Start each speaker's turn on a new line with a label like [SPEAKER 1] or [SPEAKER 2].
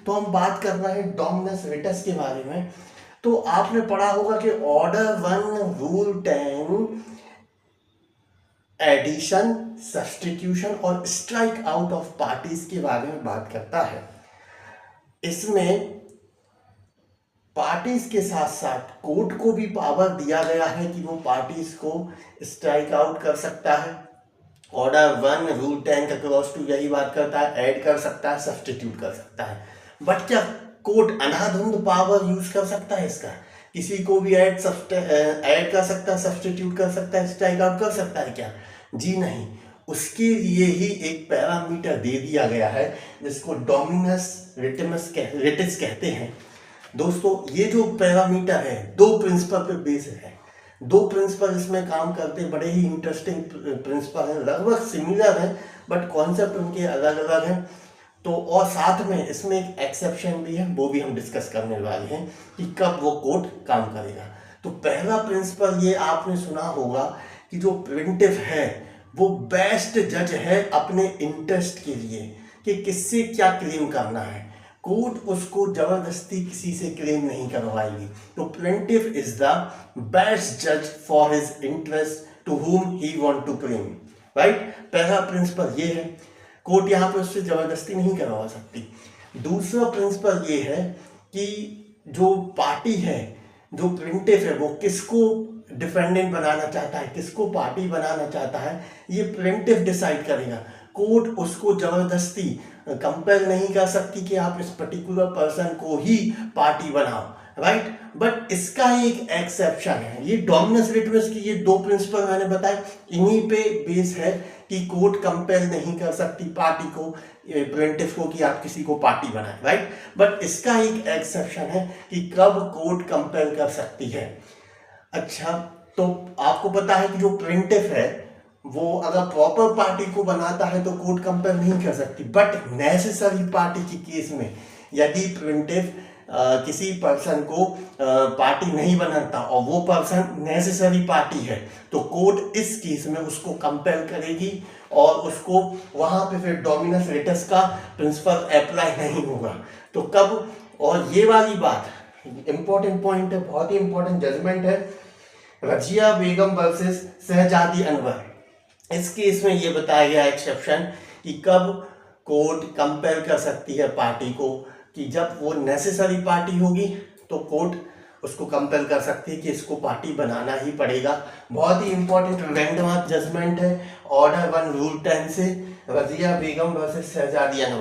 [SPEAKER 1] तो हम बात कर रहे हैं डोमिनस रिटस के बारे में। तो आपने पढ़ा होगा कि ऑर्डर 1 रूल 10 एडिशन, सब्स्टिट्यूशन और स्ट्राइक आउट ऑफ पार्टीज के बारे में बात करता है। इसमें पार्टीज के साथ साथ कोर्ट को भी पावर दिया गया है कि वो पार्टीज को स्ट्राइक आउट कर सकता है। ऑर्डर 1 रूल 10 का क्लॉज 2 यही बात करता है, ऐड कर सकता है, सब्स्टिट्यूट कर सकता है। बट क्या कोर्ट अंधाधुंध पावर यूज कर सकता है इसका? किसी को भी ऐड कर सकता है, सब्स्टिट्यूट कर सकता है, स्ट्राइक आउट कर सकता है क्या? जी नहीं। उसके लिए ही एक पैरामीटर दे दिया गया है जिसको डोमिनस रिटस कहते हैं। दोस्तों ये जो पैरामीटर है 2 प्रिंसिपल पे बेस है। 2 प्रिंसिपल इसमें काम करते, बड़े ही इंटरेस्टिंग प्रिंसिपल हैं, लगभग सिमिलर हैं बट कॉन्सेप्ट उनके अलग अलग हैं। तो और साथ में इसमें एक एक्सेप्शन भी है, वो भी हम डिस्कस करने वाले हैं कि कब वो कोर्ट काम करेगा। तो पहला प्रिंसिपल ये आपने सुना होगा कि जो प्रिवेंटिव है वो बेस्ट जज है अपने इंटरेस्ट के लिए कि किससे क्या क्लेम करना है। कोर्ट उसको जबरदस्ती किसी से क्लेम नहीं करवाएगी। तो प्लेंटिफ इज द बेस्ट जज for his interest to whom he want to claim, right. पहला प्रिंसिपल ये है, कोर्ट यहाँ पे उससे जबरदस्ती नहीं करवा सकती। दूसरा प्रिंसिपल ये है कि जो पार्टी है, जो प्लेंटिफ है, वो किसको डिफेंडेंट बनाना चाहता है, किसको पार्टी बनाना चाहता है, ये प्लेंटिफ डिसाइड करेगा। कोर्ट उसको जबरदस्ती कंपेल नहीं कर सकती कि आप इस पर्टिकुलर पर्सन को ही पार्टी बनाओ, राइट। बट इसका एक एक्सेप्शन है, ये डोमिनस रिटस की ये 2 प्रिंसिपल मैंने बताए, इन्हीं पे बेस है कि कोर्ट कंपेल नहीं कर सकती पार्टी को, प्लेंटिफ को, कि आप किसी को पार्टी बनाए, राइट। बट इसका एक एक्सेप्शन है कि कब कोर्ट कंपेल कर सकती है। अच्छा, तो आपको पता है कि जो प्लेंटिफ है वो अगर प्रॉपर पार्टी को बनाता है तो कोर्ट कंपेल नहीं कर सकती। बट नेसेसरी पार्टी के केस में यदि प्लेंटिफ किसी पर्सन को पार्टी नहीं बनाता और वो पर्सन नेसेसरी पार्टी है तो कोर्ट इस केस में उसको कंपेल करेगी और उसको वहां पे फिर डोमिनस रिटस का प्रिंसिपल अप्लाई नहीं होगा। तो कब, और ये वाली बात इंपॉर्टेंट पॉइंट है, बहुत ही इंपॉर्टेंट जजमेंट है, रजिया बेगम वर्सेस शहजादी अनवर। इस केस में ये बताया गया एक्सेप्शन कि कब कोर्ट कंपेल कर सकती है पार्टी को, कि जब वो नेसेसरी पार्टी होगी तो कोर्ट उसको कंपेल कर सकती है कि इसको पार्टी बनाना ही पड़ेगा। बहुत ही इंपॉर्टेंट लैंडमार्क जजमेंट है, ऑर्डर 1 रूल 10 से, रजिया बेगम वर्सेस शहजादी अनवर।